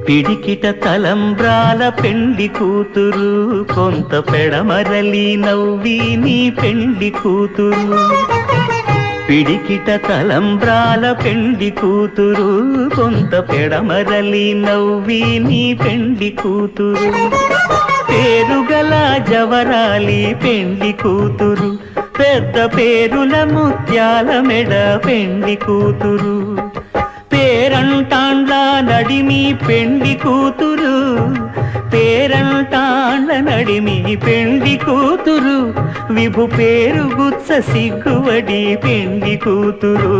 పిడికిట తలంబ్రాల పెండి కూతురు, కొంత పెడమరలి నవ్వి నీ పెండి కూతురు. పిడికిట తలంబ్రాల పెండి కూతురు, కొంత పెడమరలి నవ్వి నీ పెండి కూతురు. పేరుగల జవరాలి పెండి కూతురు, పెద్ద పేరుల ముత్యాల మెడ పెండి కూతురు. పేరంటాండ్ల నడిమి పెండి కూతురు, పేరంటాండ్ల నడిమి పెండి కూతురు. విభు పేరు గుత్స సిగ్గువడి పెండి కూతురు.